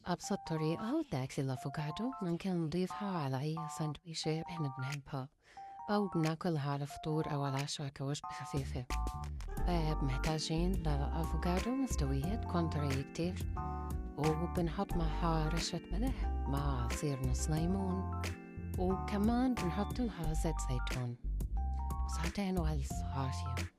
أبسط طريقة تاكل الأفوكادو ممكن نضيفها على أي سندويشة إحنا بنحبها أو بناكلها على الفطور أو على العشاء كوجبة خفيفة. محتاجين لأفوكادو مستوية تكون طرية كتير، وبنحط معها رشة ملح مع عصير نص ليمون، وكمان بنحط لها زيت زيتون وساعتين وألف عافية.